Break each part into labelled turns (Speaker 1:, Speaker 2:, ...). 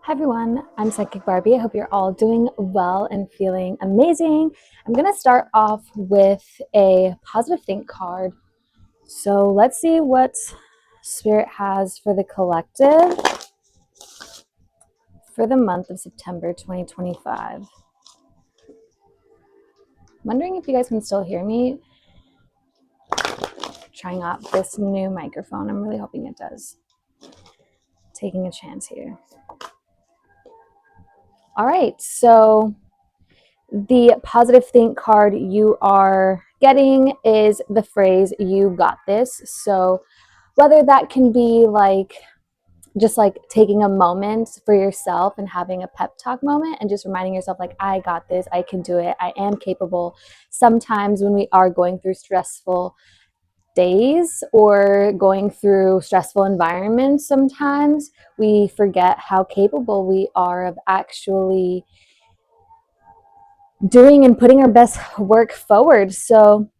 Speaker 1: Hi everyone, I'm Psychic Barbie. I hope you're all doing well and feeling amazing. I'm going to start off with a positive think card. So let's see what Spirit has for the collective for the month of September 2025. I'm wondering if you guys can still hear me. Trying out this new microphone. I'm really hoping it does. Taking a chance here. All right, so the positive think card you are getting is the phrase, "You got this." So whether that can be like just like taking a moment for yourself and having a pep talk moment and just reminding yourself like, I got this, I can do it, I am capable. Sometimes when we are going through stressful days or going through stressful environments, sometimes we forget how capable we are of actually doing and putting our best work forward. So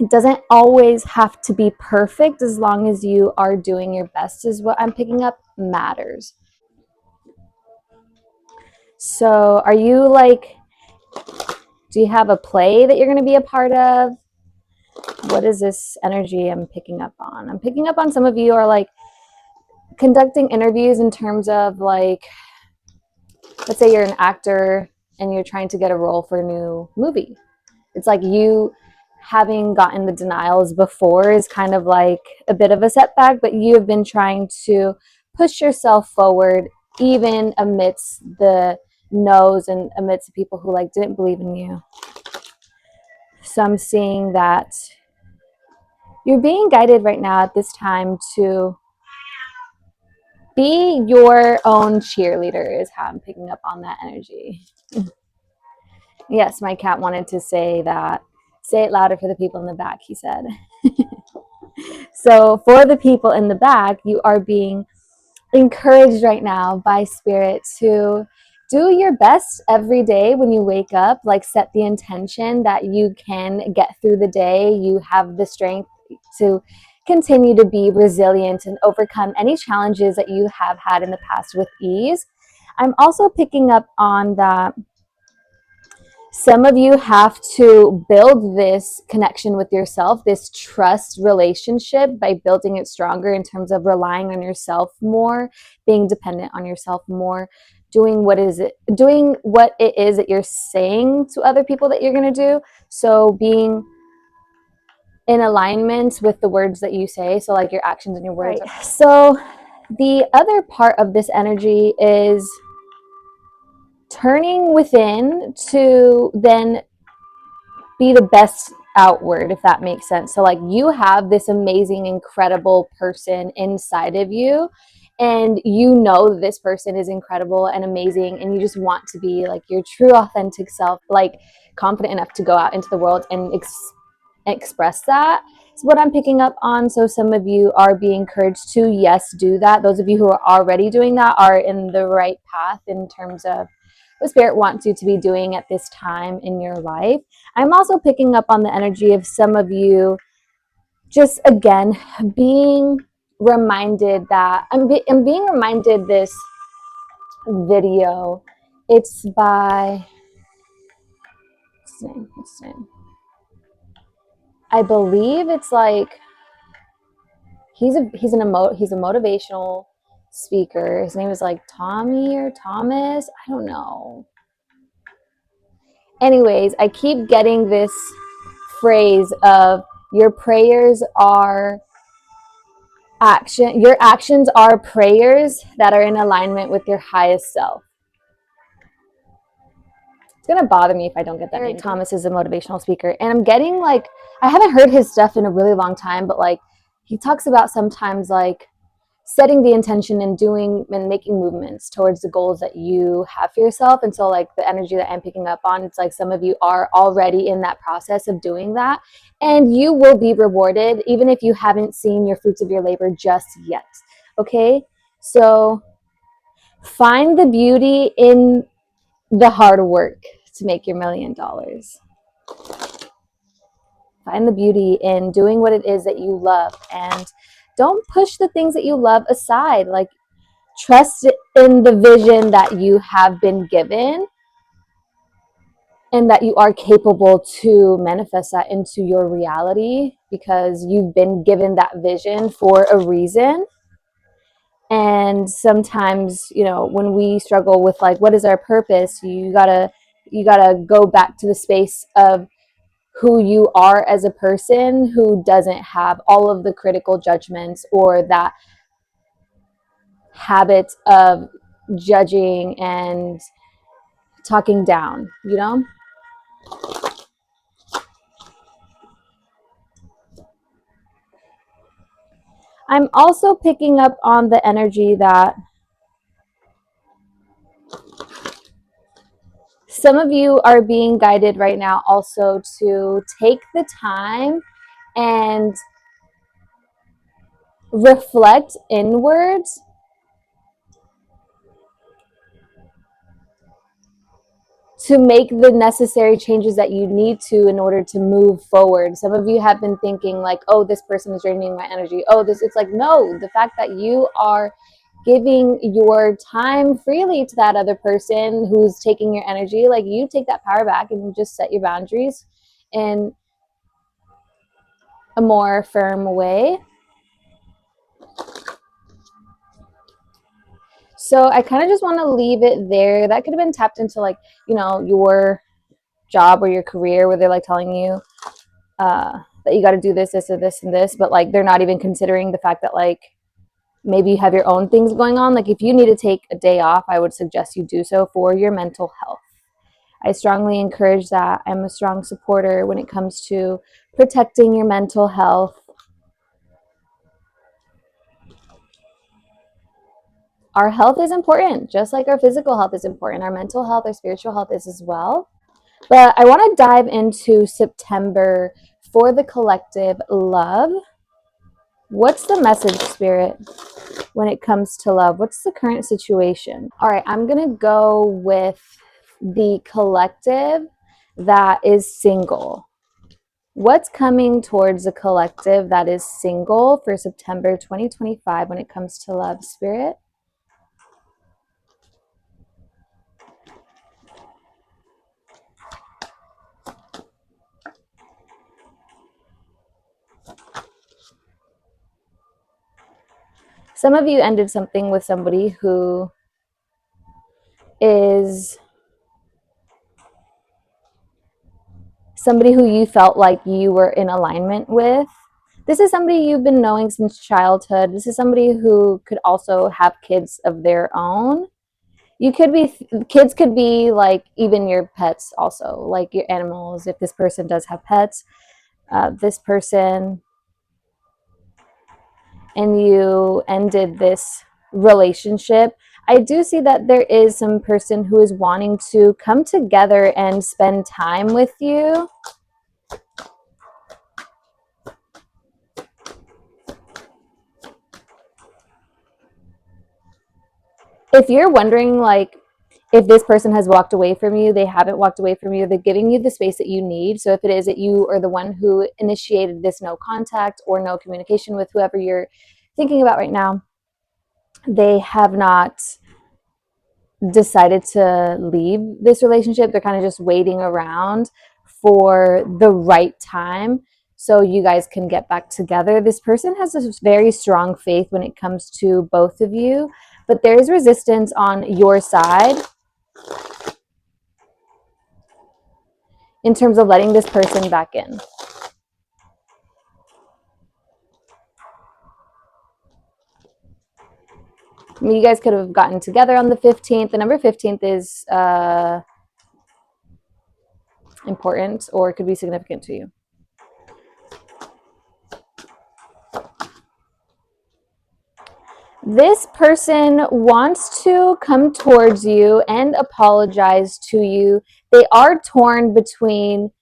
Speaker 1: it doesn't always have to be perfect. As long as you are doing your best is what I'm picking up matters. So are you like, do you have a play that you're going to be a part of? What is this energy I'm picking up on? I'm picking up on some of you are like conducting interviews in terms of like, let's say you're an actor and you're trying to get a role for a new movie. It's like you having gotten the denials before is kind of like a bit of a setback, but you have been trying to push yourself forward even amidst the no's and amidst the people who like didn't believe in you. So I'm seeing that you're being guided right now at this time to be your own cheerleader is how I'm picking up on that energy. Yes, my cat wanted to say that. Say it louder for the people in the back, he said. So for the people in the back, you are being encouraged right now by Spirit to do your best every day when you wake up. Like set the intention that you can get through the day. You have the strength to continue to be resilient and overcome any challenges that you have had in the past with ease. I'm also picking up on that some of you have to build this connection with yourself, this trust relationship by building it stronger in terms of relying on yourself more, being dependent on yourself more, doing what it is that you're saying to other people that you're going to do. So being in alignment with the words that you say. So like your actions and your words. Right. So the other part of this energy is turning within to then be the best outward, if that makes sense. So like you have this amazing, incredible person inside of you, and you know that this person is incredible and amazing, and you just want to be like your true authentic self, like confident enough to go out into the world and express that. Is what I'm picking up on. So some of you are being encouraged to, yes, do that. Those of you who are already doing that are in the right path in terms of what Spirit wants you to be doing at this time in your life. I'm also picking up on the energy of some of you just, again, being reminded that I'm being reminded this video. It's by, what's his name? I believe it's like, he's a motivational speaker. His name is like Tommy or Thomas. I don't know. Anyways, I keep getting this phrase of your prayers are action. Your actions are prayers that are in alignment with your highest self. It's gonna bother me if I don't get that name. Thomas is a motivational speaker, and I'm getting like, I haven't heard his stuff in a really long time, but like he talks about sometimes like setting the intention and doing and making movements towards the goals that you have for yourself. And so like the energy that I'm picking up on, it's like some of you are already in that process of doing that, and you will be rewarded even if you haven't seen your fruits of your labor just yet. Okay, so find the beauty in the hard work to make your $1 million. Find the beauty in doing what it is that you love, and don't push the things that you love aside. Like, trust in the vision that you have been given, and that you are capable to manifest that into your reality, because you've been given that vision for a reason. And sometimes, you know, when we struggle with like, what is our purpose, you gotta go back to the space of who you are as a person, who doesn't have all of the critical judgments or that habit of judging and talking down, you know? I'm also picking up on the energy that some of you are being guided right now also to take the time and reflect inwards to make the necessary changes that you need to in order to move forward. Some of you have been thinking like, oh, this person is draining my energy. Oh, this, it's like, no, the fact that you are giving your time freely to that other person who's taking your energy, like, you take that power back and you just set your boundaries in a more firm way. So I kind of just want to leave it there. That could have been tapped into, like, you know, your job or your career, where they're like telling you that you got to do this, this, or this, and this, but like they're not even considering the fact that like maybe you have your own things going on. Like, if you need to take a day off, I would suggest you do so for your mental health. I strongly encourage that. I'm a strong supporter when it comes to protecting your mental health. Our health is important, just like our physical health is important. Our mental health, our spiritual health is as well. But I want to dive into September for the collective love. What's the message, Spirit, when it comes to love? What's the current situation? All right, I'm going to go with the collective that is single. What's coming towards the collective that is single for September 2025 when it comes to love, Spirit? Some of you ended something with somebody who is somebody who you felt like you were in alignment with. This is somebody you've been knowing since childhood. This is somebody who could also have kids of their own. You could be, kids could be like even your pets also, like your animals. If this person does have pets, this person and you ended this relationship, I do see that there is some person who is wanting to come together and spend time with you. If you're wondering, like, if this person has walked away from you, they haven't walked away from you. They're giving you the space that you need. So if it is that you are the one who initiated this no contact or no communication with whoever you're thinking about right now, they have not decided to leave this relationship. They're kind of just waiting around for the right time so you guys can get back together. This person has a very strong faith when it comes to both of you, but there is resistance on your side in terms of letting this person back in. I mean, you guys could have gotten together on the 15th. The number 15th is important, or it could be significant to you. This person wants to come towards you and apologize to you. They are torn between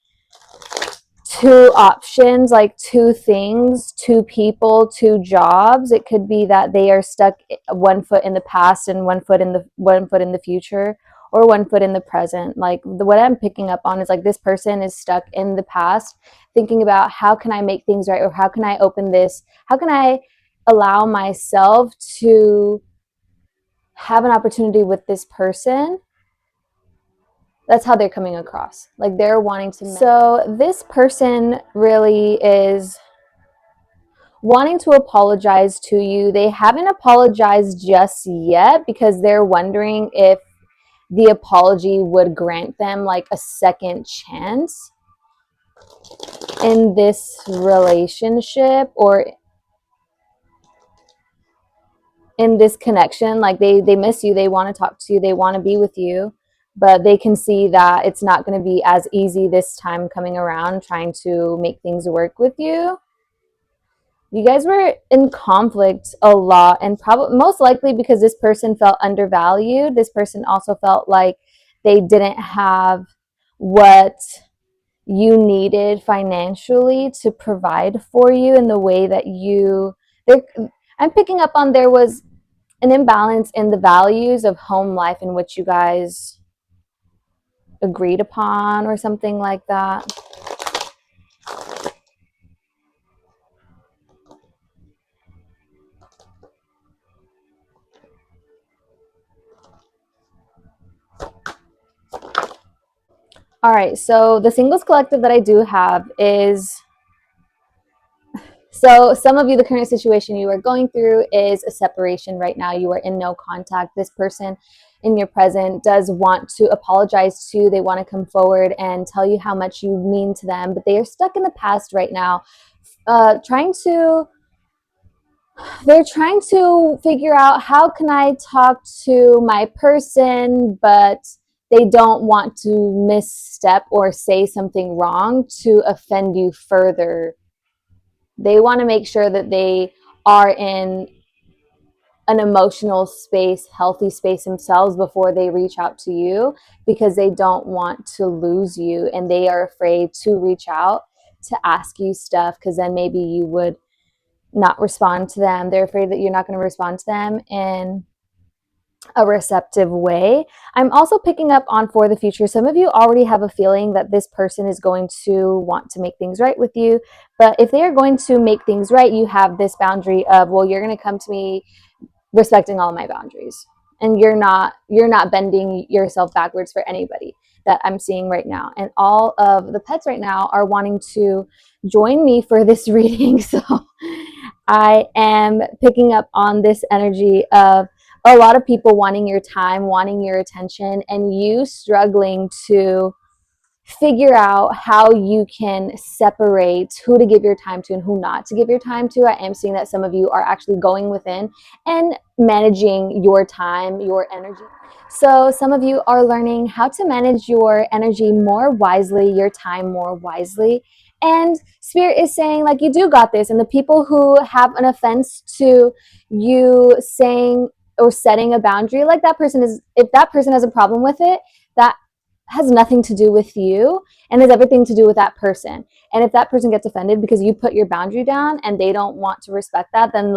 Speaker 1: two options, like two things, two people, two jobs. It could be that they are stuck one foot in the past and one foot in the future, or one foot in the present. Like, what I'm picking up on is like this person is stuck in the past, thinking about how can I make things right, or how can I open this, how can I allow myself to have an opportunity with this person. That's how they're coming across. Like they're wanting to. So this person really is wanting to apologize to you. They haven't apologized just yet because they're wondering if the apology would grant them like a second chance in this relationship or in this connection. Like they miss you, they want to talk to you, they want to be with you, but they can see that it's not going to be as easy this time coming around trying to make things work with you. You guys were in conflict a lot, and probably most likely because this person felt undervalued. This person also felt like they didn't have what you needed financially to provide for you in the way that I'm picking up on there was an imbalance in the values of home life in which you guys agreed upon or something like that. All right, so the singles collective that I do have is, so some of you, the current situation you are going through is a separation right now. You are in no contact. This person in your present does want to apologize to you. They want to come forward and tell you how much you mean to them, but they are stuck in the past right now, they're trying to figure out how can I talk to my person, but they don't want to misstep or say something wrong to offend you further. They want to make sure that they are in an emotional space, healthy space themselves before they reach out to you, because they don't want to lose you and they are afraid to reach out to ask you stuff because then maybe you would not respond to them. They're afraid that you're not going to respond to them in a receptive way. I'm also picking up on for the future. Some of you already have a feeling that this person is going to want to make things right with you. But if they are going to make things right, you have this boundary of, well, you're going to come to me respecting all my boundaries. And you're not bending yourself backwards for anybody that I'm seeing right now. And all of the pets right now are wanting to join me for this reading. So I am picking up on this energy of a lot of people wanting your time, wanting your attention, and you struggling to figure out how you can separate who to give your time to and who not to give your time to. I am seeing that some of you are actually going within and managing your time, your energy. So some of you are learning how to manage your energy more wisely, your time more wisely. And Spirit is saying, like, you do got this. And the people who have an offense to you saying or setting a boundary, like that person is, if that person has a problem with it, that has nothing to do with you and has everything to do with that person. And if that person gets offended because you put your boundary down and they don't want to respect that, then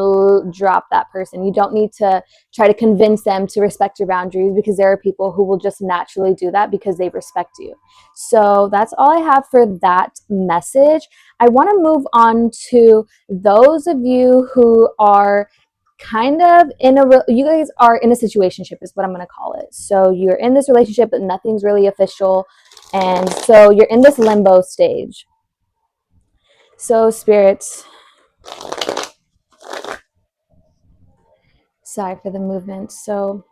Speaker 1: drop that person. You don't need to try to convince them to respect your boundaries, because there are people who will just naturally do that because they respect you. So that's all I have for that message. I want to move on to those of you who are kind of you guys are in a situationship is what I'm going to call it. So you're in this relationship but nothing's really official, and so you're in this limbo stage. So spirits, sorry for the movement. So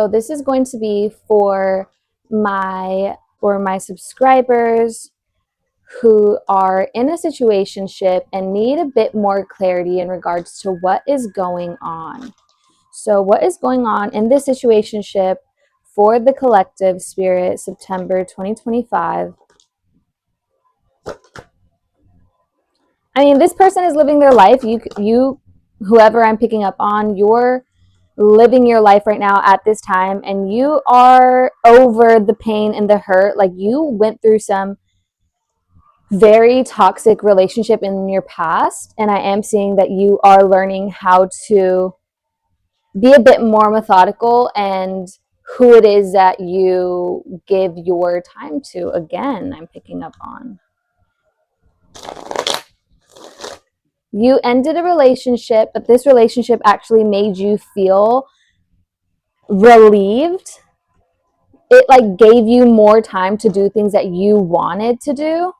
Speaker 1: this is going to be for my subscribers who are in a situationship and need a bit more clarity in regards to what is going on. So what is going on in this situationship for the collective, Spirit, September 2025? I mean, this person is living their life. You, whoever I'm picking up on, you're living your life right now at this time, and you are over the pain and the hurt. Like, you went through some very toxic relationship in your past, and I am seeing that you are learning how to be a bit more methodical and who it is that you give your time to. Again, I'm picking up on. You ended a relationship, but this relationship actually made you feel relieved. It like gave you more time to do things that you wanted to do.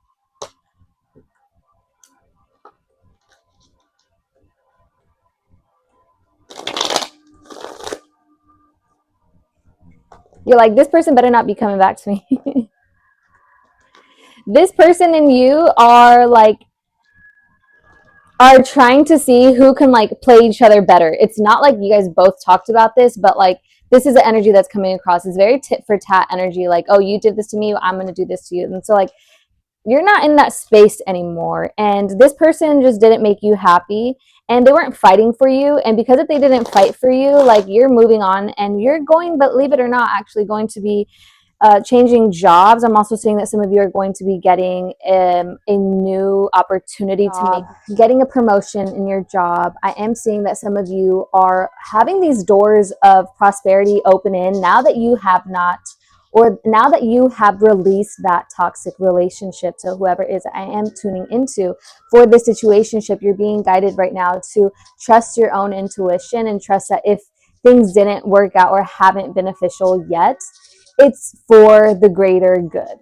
Speaker 1: You're like, this person better not be coming back to me. This person and you are trying to see who can like play each other better. It's not like you guys both talked about this, but like this is the energy that's coming across. It's very tit for tat energy. Like, oh, you did this to me, I'm going to do this to you. And so like you're not in that space anymore. And this person just didn't make you happy and they weren't fighting for you. And because if they didn't fight for you, like you're moving on and you're going, but believe it or not, actually going to be changing jobs. I'm also seeing that some of you are going to be getting a new opportunity to make, getting a promotion in your job. I am seeing that some of you are having these doors of prosperity open in now that you have not, or now that you have released that toxic relationship. So whoever it is I am tuning into for this situationship, you're being guided right now to trust your own intuition and trust that if things didn't work out or haven't been official yet, it's for the greater good.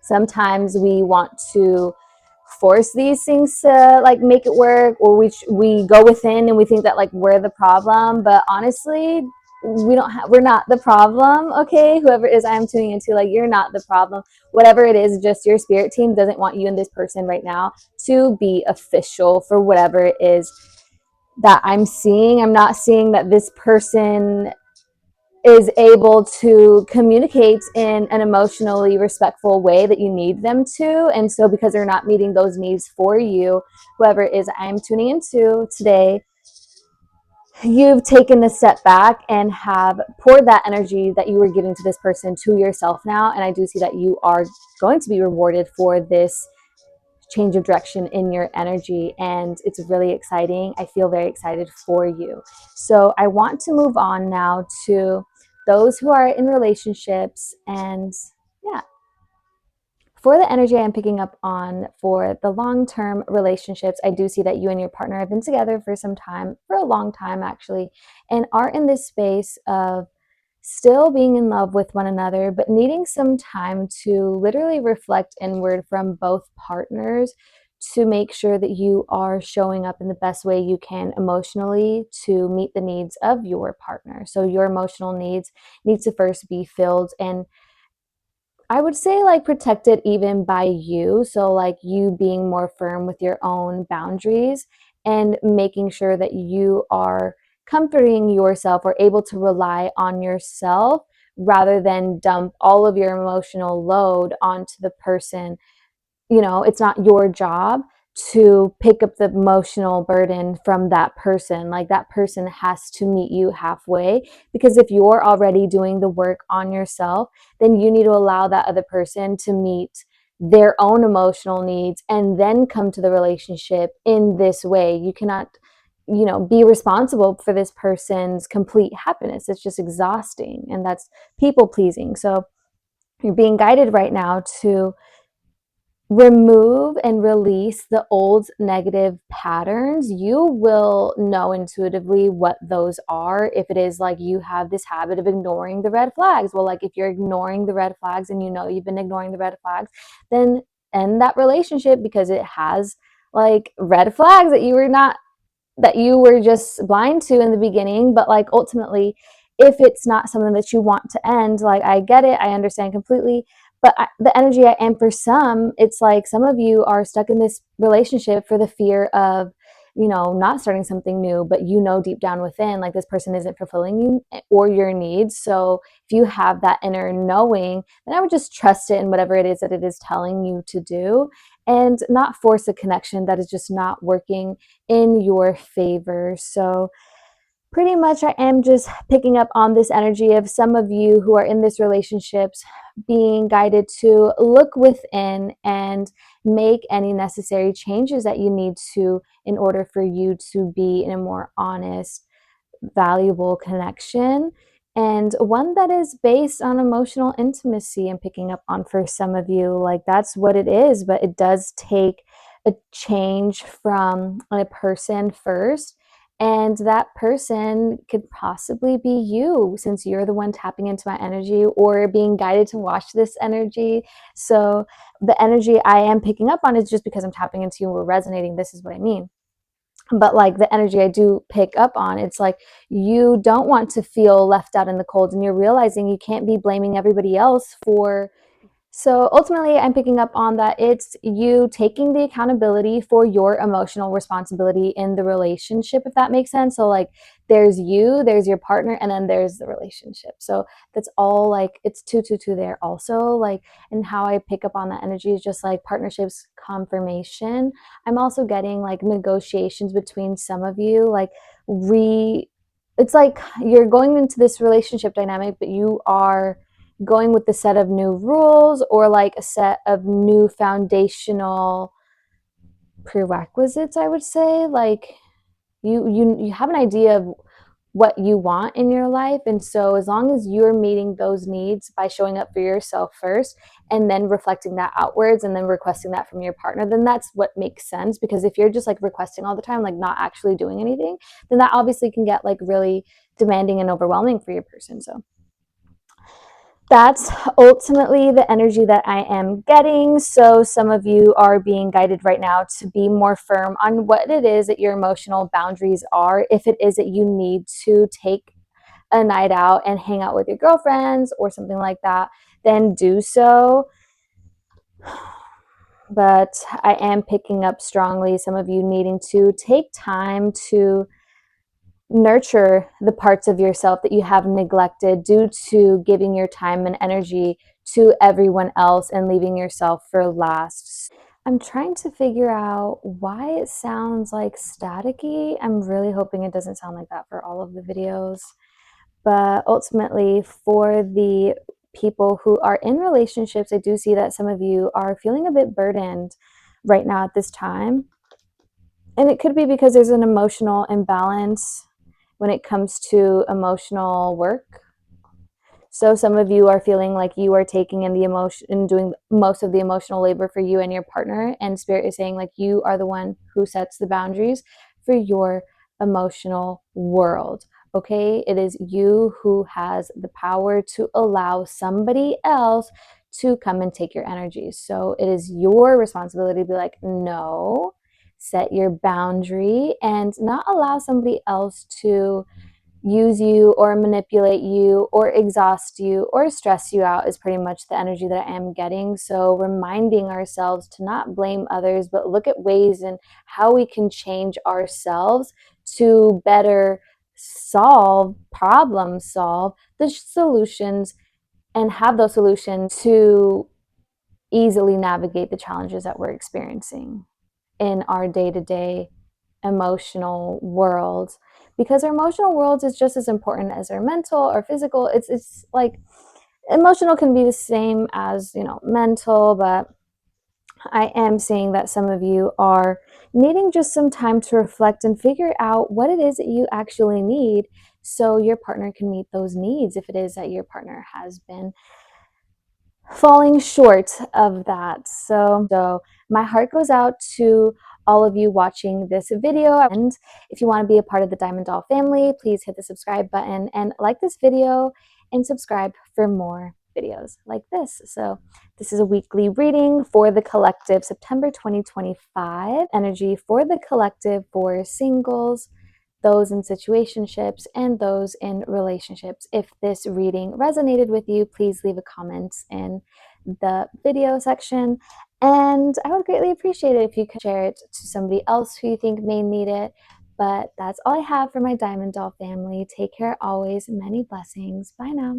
Speaker 1: Sometimes we want to force these things to like make it work, or we go within and we think that like we're the problem, but honestly we're not the problem. Okay, whoever it is I'm tuning into, like you're not the problem. Whatever it is, just your spirit team doesn't want you and this person right now to be official for whatever it is that I'm seeing. I'm not seeing that this person is able to communicate in an emotionally respectful way that you need them to. And so because they're not meeting those needs for you, whoever it is I'm tuning into today, you've taken a step back and have poured that energy that you were giving to this person to yourself now. And I do see that you are going to be rewarded for this change of direction in your energy, and it's really exciting. I feel very excited for you. So I want to move on now to those who are in relationships. And yeah, for the energy I'm picking up on for the long-term relationships, I do see that you and your partner have been together for some time, for a long time actually, and are in this space of still being in love with one another, but needing some time to literally reflect inward from both partners to make sure that you are showing up in the best way you can emotionally to meet the needs of your partner. So your emotional needs to first be filled, and I would say like protected even by you. So like you being more firm with your own boundaries and making sure that you are comforting yourself or able to rely on yourself rather than dump all of your emotional load onto the person. You know, it's not your job to pick up the emotional burden from that person. Like that person has to meet you halfway, because if you're already doing the work on yourself, then you need to allow that other person to meet their own emotional needs and then come to the relationship in this way. You cannot, you know, be responsible for this person's complete happiness. It's just exhausting, and that's people pleasing. So you're being guided right now to remove and release the old negative patterns. You will know intuitively what those are. If it is like you have this habit of ignoring the red flags, well, like if you're ignoring the red flags and you know you've been ignoring the red flags, then end that relationship because it has like red flags that you were just blind to in the beginning. But like ultimately, if it's not something that you want to end, like I get it, I understand completely. But the energy I am for some, it's like some of you are stuck in this relationship for the fear of, you know, not starting something new, but you know deep down within, like this person isn't fulfilling you or your needs. So if you have that inner knowing, then I would just trust it in whatever it is that it is telling you to do, and not force a connection that is just not working in your favor. So pretty much I am just picking up on this energy of some of you who are in this relationships being guided to look within and make any necessary changes that you need to in order for you to be in a more honest, valuable connection, and one that is based on emotional intimacy. And picking up on for some of you, like that's what it is, but it does take a change from a person first, and that person could possibly be you, since you're the one tapping into my energy or being guided to watch this energy. So the energy I am picking up on is just because I'm tapping into you and we're resonating. This is what I mean. But like the energy I do pick up on, it's like you don't want to feel left out in the cold, and you're realizing you can't be blaming everybody else for. So ultimately, I'm picking up on that it's you taking the accountability for your emotional responsibility in the relationship, if that makes sense. So like there's you, there's your partner, and then there's the relationship. So that's all, like it's two there also. Like, and how I pick up on that energy is just like partnerships confirmation. I'm also getting like negotiations between some of you, like it's like you're going into this relationship dynamic, but you are going with the set of new rules or like a set of new foundational prerequisites, I would say. Like you have an idea of what you want in your life, and so as long as you're meeting those needs by showing up for yourself first and then reflecting that outwards and then requesting that from your partner, then that's what makes sense. Because if you're just like requesting all the time, like not actually doing anything, then that obviously can get like really demanding and overwhelming for your person. So that's ultimately the energy that I am getting. So some of you are being guided right now to be more firm on what it is that your emotional boundaries are. If it is that you need to take a night out and hang out with your girlfriends or something like that, then do so. But I am picking up strongly some of you needing to take time to nurture the parts of yourself that you have neglected due to giving your time and energy to everyone else and leaving yourself for last. I'm trying to figure out why it sounds like staticky. I'm really hoping it doesn't sound like that for all of the videos. But ultimately, for the people who are in relationships, I do see that some of you are feeling a bit burdened right now at this time. And it could be because there's an emotional imbalance when it comes to emotional work. So some of you are feeling like you are taking in the emotion and doing most of the emotional labor for you and your partner, and spirit is saying like you are the one who sets the boundaries for your emotional world. Okay, it is you who has the power to allow somebody else to come and take your energy. So it is your responsibility to be like, no, set your boundary and not allow somebody else to use you or manipulate you or exhaust you or stress you out, is pretty much the energy that I am getting. So reminding ourselves to not blame others, but look at ways and how we can change ourselves to better problem solve the solutions, and have those solutions to easily navigate the challenges that we're experiencing in our day-to-day emotional world, because our emotional world is just as important as our mental or physical. It's like emotional can be the same as, you know, mental, but I am seeing that some of you are needing just some time to reflect and figure out what it is that you actually need, so your partner can meet those needs if it is that your partner has been falling short of that. So my heart goes out to all of you watching this video. And if you want to be a part of the Diamond Doll family, please hit the subscribe button and like this video and subscribe for more videos like this. So this is a weekly reading for the collective, September 2025 energy for the collective, for singles, those in situationships, and those in relationships. If this reading resonated with you, please leave a comment in the video section, and I would greatly appreciate it if you could share it to somebody else who you think may need it. But that's all I have for my Diamond Doll family. Take care always. Many blessings. Bye now.